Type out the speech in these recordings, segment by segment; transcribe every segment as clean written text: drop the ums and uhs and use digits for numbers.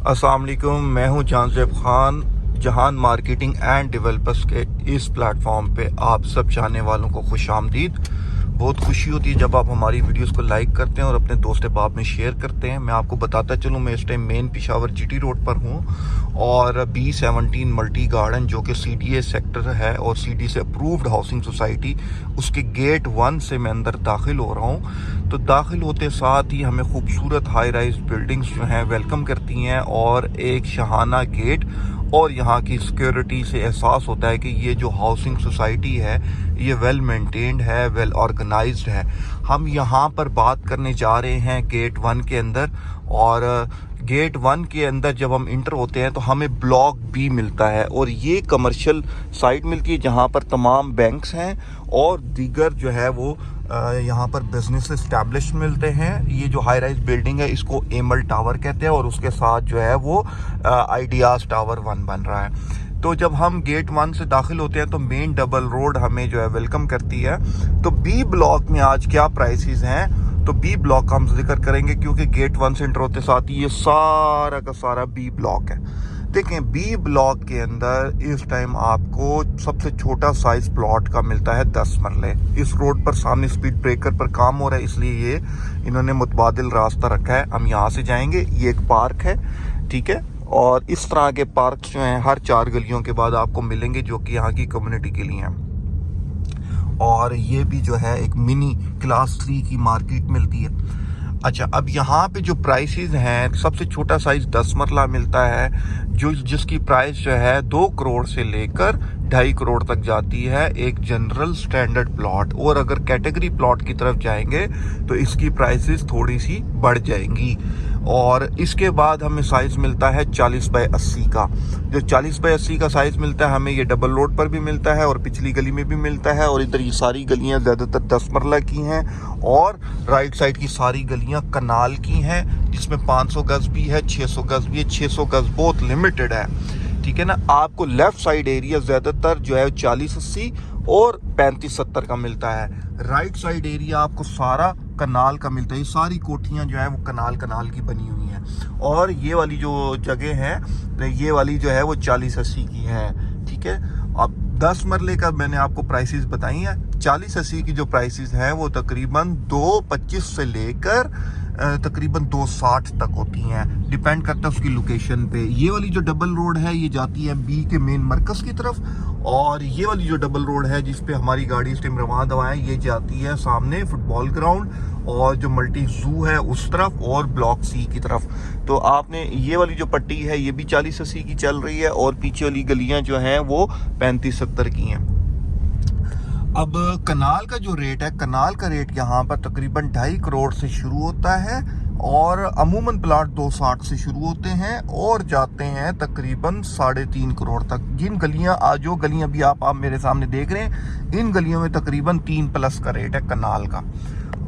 अस्सलाम वालेकुम, मैं हूं जानज़ेब खान। जहान मार्केटिंग एंड डेवलपर्स के इस प्लेटफॉर्म पे आप सब चाहने वालों को खुश आमदीद। बहुत खुशी होती है जब आप हमारी वीडियोस को लाइक करते हैं और अपने दोस्त अहबाब में शेयर करते हैं। मैं आपको बताता चलूँ, मैं इस time main Peshawar GT road पर हूँ और B17 मल्टी गार्डन जो कि CDA सेक्टर है और CD से अप्रूव्ड हाउसिंग सोसाइटी, उसके गेट 1 से मैं अंदर दाखिल हो रहा हूँ। तो दाखिल होते साथ ही हमें खूबसूरत हाई राइज बिल्डिंग्स जो हैं वेलकम करती हैं और एक शहाना गेट और यहाँ की सिक्योरिटी से एहसास होता है कि ये जो हाउसिंग सोसाइटी है ये वेल मेंटेन्ड है, वेल ऑर्गेनाइज्ड है। हम यहाँ पर बात करने जा रहे हैं गेट 1 के अंदर, और गेट 1 के अंदर जब हम इंटर होते हैं तो हमें ब्लॉक B मिलता है और ये कमर्शियल साइट मिलती है जहाँ पर तमाम बैंक्स हैं और दीगर जो है वो यहाँ पर बिजनेस इस्टेब्लिश मिलते हैं। ये जो हाई राइज बिल्डिंग है इसको एमल टावर कहते हैं और उसके साथ जो है वो आइडियाज टावर 1 बन रहा है। तो जब हम गेट 1 से दाखिल होते हैं तो मेन डबल रोड हमें जो है वेलकम करती है। तो B ब्लॉक में आज क्या प्राइसेस हैं, तो B ब्लॉक का हम जिक्र करेंगे क्योंकि गेट 1 से एंटर होते साथ ही ये सारा का सारा B ब्लॉक है। देखें, B ब्लॉक के अंदर इस टाइम आपको सबसे छोटा साइज प्लॉट का मिलता है 10 मरले। इस रोड पर सामने स्पीड ब्रेकर पर काम हो रहा है, इसलिए ये इन्होंने मुतबादिल रास्ता रखा है। हम यहाँ से जाएंगे, ये एक पार्क है, ठीक है, और इस तरह के पार्क जो हैं हर 4 गलियों के बाद आपको मिलेंगे जो कि यहाँ की कम्युनिटी के लिए हैं। और ये भी जो है एक मिनी क्लास 3 की मार्केट मिलती है। अच्छा, अब यहाँ पे जो प्राइसेस हैं, सबसे छोटा साइज 10 मरला मिलता है जिसकी प्राइस जो है 2 करोड़ से लेकर 2.5 करोड़ तक जाती है, एक जनरल स्टैंडर्ड प्लॉट। और अगर कैटेगरी प्लॉट की तरफ जाएंगे तो इसकी प्राइसेस थोड़ी सी बढ़ जाएंगी। और इसके बाद हमें साइज मिलता है 40 बाय 80 का। जो 40 बाय 80 का साइज मिलता है हमें ये डबल रोड पर भी मिलता है और पिछली गली में भी मिलता है। और इधर ये सारी गलियां ज़्यादातर 10 मरला की हैं और राइट साइड की सारी गलियां कनाल की हैं, जिसमें 500 गज भी है, 600 गज भी है। 600 गज बहुत लिमिटेड है, ठीक है ना। आपको लेफ्ट साइड एरिया ज़्यादातर जो है 40-80 और 35-70 का मिलता है। राइट साइड एरिया आपको सारा कनाल का मिलता है। ये सारी कोठियां जो है वो कनाल की बनी हुई हैं और ये वाली जो जगह है ये वाली जो है वो 40-80 की है, ठीक है। अब 10 मरले का मैंने आपको प्राइसेस बताई हैं। 40-80 की जो प्राइसेस हैं वो तकरीबन 225 से लेकर तकरीबन 260 तक होती हैं, डिपेंड करता है उसकी लोकेशन पे। ये वाली जो डबल रोड है ये जाती है B के मेन मरकज़ की तरफ, और ये वाली जो डबल रोड है जिस पे हमारी गाड़ी इस टाइम रवाना दवा है ये जाती है सामने फुटबॉल ग्राउंड और जो मल्टी जू है उस तरफ और ब्लॉक C की तरफ। तो आपने ये वाली जो पट्टी है ये भी 40-80 की चल रही है और पीछे वाली गलियां जो हैं वो 35-70 की हैं। अब कनाल का जो रेट है, कनाल का रेट यहाँ पर तकरीबन 2.5 करोड़ से शुरू होता है और अमूमन प्लाट 260 से शुरू होते हैं और जाते हैं तकरीबन 3.5 करोड़ तक। जिन गलियाँ जो गलियाँ भी आप मेरे सामने देख रहे हैं, इन गलियों में तकरीबन 3+ का रेट है कनाल का।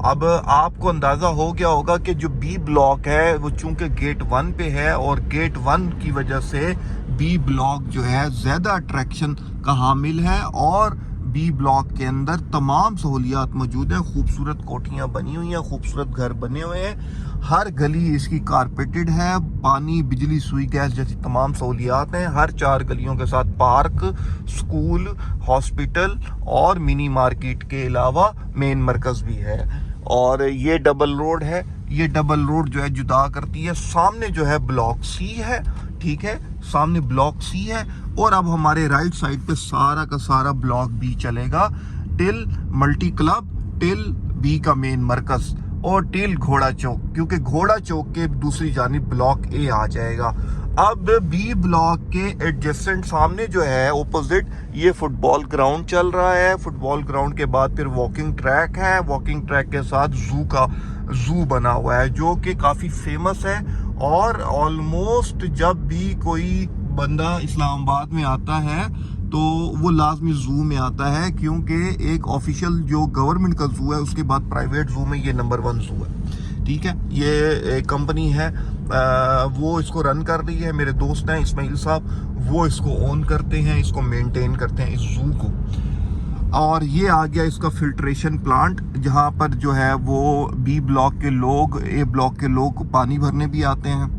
अब आपको अंदाज़ा हो गया होगा कि जो B ब्लॉक है वो चूंकि गेट 1 पे है और गेट 1 की वजह से B ब्लॉक जो है ज़्यादा अट्रैक्शन का हामिल है और B ब्लॉक के अंदर तमाम सहूलियात मौजूद हैं। खूबसूरत कोठियाँ बनी हुई हैं, खूबसूरत घर बने हुए हैं, हर गली इसकी कारपेटेड है, पानी, बिजली, सुई, गैस जैसी तमाम सहूलियात हैं। हर 4 गलियों के साथ पार्क, स्कूल, हॉस्पिटल और मिनी मार्केट के अलावा मेन मरकज़ भी है। और ये डबल रोड है, ये डबल रोड जो है जुदा करती है। सामने जो है ब्लॉक C है, ठीक है, सामने ब्लॉक C है और अब हमारे राइट साइड पे सारा का सारा ब्लॉक B चलेगा till multi club, till B का मेन मरकज और टिल घोड़ा चौक, क्योंकि घोड़ा चौक के दूसरी जानिब ब्लॉक A आ जाएगा। अब B ब्लॉक के एडजेसेंट सामने जो है ओपोजिट ये फुटबॉल ग्राउंड चल रहा है। फुटबॉल ग्राउंड के बाद फिर वॉकिंग ट्रैक है, वॉकिंग ट्रैक के साथ जू बना हुआ है जो कि काफ़ी फेमस है। और ऑलमोस्ट जब भी कोई बंदा इस्लामाबाद में आता है तो वो लाजमी जू में आता है, क्योंकि एक ऑफिशियल जो गवर्नमेंट का जू है उसके बाद प्राइवेट जू में ये नंबर 1 जू है, ठीक है। ये एक कंपनी है, वो इसको रन कर रही है, मेरे दोस्त हैं इस्माइल साहब, वो इसको ओन करते हैं, इसको मेंटेन करते हैं इस जू को। और ये आ गया इसका फिल्ट्रेशन प्लांट, जहाँ पर जो है वो B ब्लॉक के लोग, A ब्लॉक के लोग पानी भरने भी आते हैं।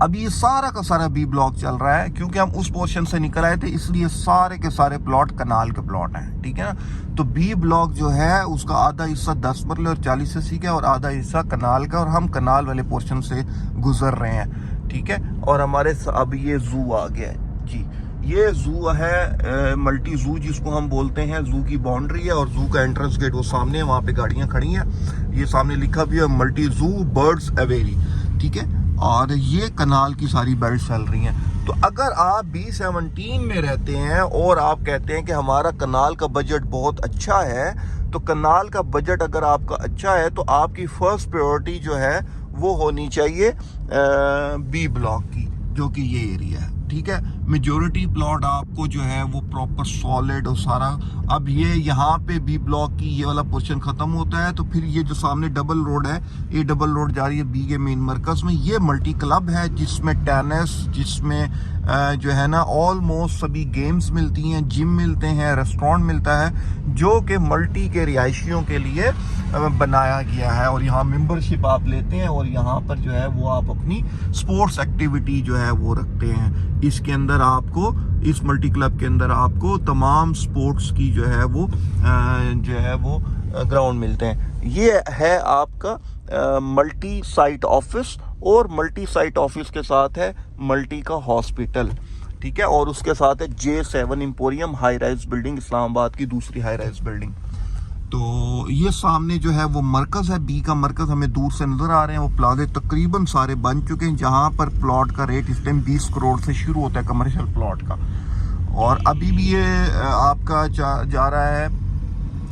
अभी ये सारा का सारा बी ब्लॉक चल रहा है, क्योंकि हम उस पोर्शन से निकल आए थे, इसलिए सारे के सारे प्लॉट कनाल के प्लॉट हैं, ठीक है ना। तो बी ब्लॉक जो है उसका आधा हिस्सा 10 मरले और 40 80 का और आधा हिस्सा कनाल का, और हम कनाल वाले पोर्शन से गुजर रहे हैं, ठीक है। और हमारे अब ये जू आ गया है जी, ये जू है मल्टी जू जिसको हम बोलते हैं। जू की बाउंड्री है और जू का एंट्रेंस गेट वो सामने है, वहाँ पे गाड़ियाँ खड़ी हैं। ये सामने लिखा भी है मल्टी जू बर्ड्स एवेरी, ठीक है। और ये कनाल की सारी बेल्ट चल रही हैं। तो अगर आप B17 में रहते हैं और आप कहते हैं कि हमारा कनाल का बजट बहुत अच्छा है, तो कनाल का बजट अगर आपका अच्छा है तो आपकी फर्स्ट प्रायोरिटी जो है वो होनी चाहिए बी ब्लॉक की, जो कि ये एरिया है, ठीक है। मेजोरिटी प्लॉट आपको जो है वो प्रॉपर सॉलिड और सारा। अब ये यहाँ पे बी ब्लॉक की ये वाला पोर्शन खत्म होता है, तो फिर ये जो सामने डबल रोड है, ये डबल रोड जा रही है बी के मेन मरकज में। ये मल्टी क्लब है जिसमें टेनिस, जिसमें जो है ना ऑलमोस्ट सभी गेम्स मिलती हैं, जिम मिलते हैं, रेस्टोरेंट मिलता है, जो कि मल्टी के रिहायशियों के लिए बनाया गया है। और यहाँ मेंबरशिप आप लेते हैं और यहाँ पर जो है वो आप अपनी स्पोर्ट्स एक्टिविटी जो है वो रखते हैं। इसके अंदर आपको, इस मल्टी क्लब के अंदर आपको तमाम स्पोर्ट्स की जो है वो ग्राउंड मिलते हैं। ये है आपका मल्टी साइट ऑफिस, और मल्टी साइट ऑफिस के साथ है मल्टी का हॉस्पिटल, ठीक है। और उसके साथ है J7 emporium high rise building, Islamabad की दूसरी हाई राइज बिल्डिंग। तो ये सामने जो है वो मरकज़ है, बी का मरकज़ हमें दूर से नज़र आ रहे हैं। वो प्लाजे तकरीबन सारे बन चुके हैं, जहाँ पर प्लॉट का रेट इस टाइम 20 करोड़ से शुरू होता है कमर्शियल प्लॉट का। और अभी भी ये आपका जा रहा है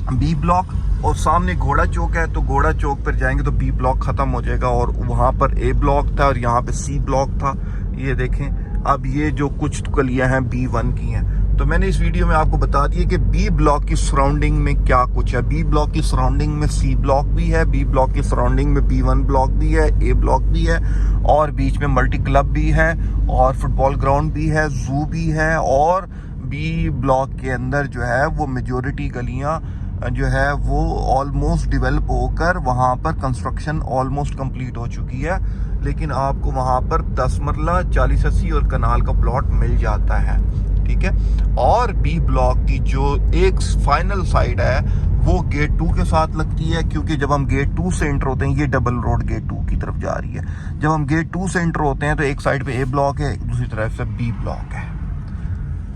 बी ब्लॉक, और सामने घोड़ा चौक है, तो घोड़ा चौक पर जाएंगे तो बी ब्लॉक ख़त्म हो जाएगा, और वहाँ पर ए ब्लॉक था और यहाँ पे सी ब्लॉक था। ये देखें, अब ये जो कुछ गलियाँ हैं B1 की हैं। तो मैंने इस वीडियो में आपको बता दिया कि बी ब्लॉक की सराउंडिंग में क्या कुछ है। बी ब्लॉक की सराउंडिंग में सी ब्लॉक भी है, बी ब्लॉक की सराउंडिंग में B1 ब्लॉक भी है, ए ब्लॉक भी है, और बीच में मल्टी क्लब भी है, और फुटबॉल ग्राउंड भी है, जू भी है। और बी ब्लॉक के अंदर जो है वो मेजॉरिटी गलियां जो है वो ऑलमोस्ट डेवलप होकर वहाँ पर कंस्ट्रक्शन ऑलमोस्ट कंप्लीट हो चुकी है। लेकिन आपको वहाँ पर 10 मरला 40 80 और कनाल का प्लॉट मिल जाता है, ठीक है। और बी ब्लॉक की जो एक फाइनल साइड है वो गेट 2 के साथ लगती है, क्योंकि जब हम गेट 2 से एंटर होते हैं, ये डबल रोड गेट 2 की तरफ जा रही है। जब हम गेट 2 से एंटर होते हैं तो एक साइड पे ए ब्लॉक है, दूसरी तरफ से बी ब्लॉक है।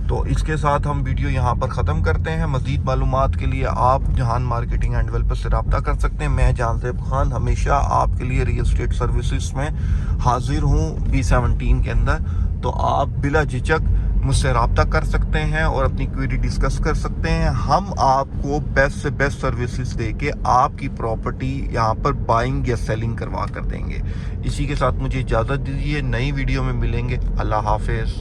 तो इसके साथ हम वीडियो यहाँ पर ख़त्म करते हैं। मज़ीद मालूमात के लिए आप जहान मार्केटिंग एंड डेवलपर से रब्ता कर सकते हैं। मैं जानज़ेब खान हमेशा आपके लिए रियल एस्टेट सर्विसेज में हाजिर हूँ B17 के अंदर। तो आप बिला झिझक मुझसे रब्ता कर सकते हैं और अपनी क्वेरी डिस्कस कर सकते हैं। हम आपको बेस्ट से बेस्ट सर्विसेज दे के आपकी प्रॉपर्टी यहाँ पर बाइंग या सेलिंग करवा कर देंगे। इसी के साथ मुझे इजाज़त दीजिए, नई वीडियो में मिलेंगे। अल्लाह हाफिज़।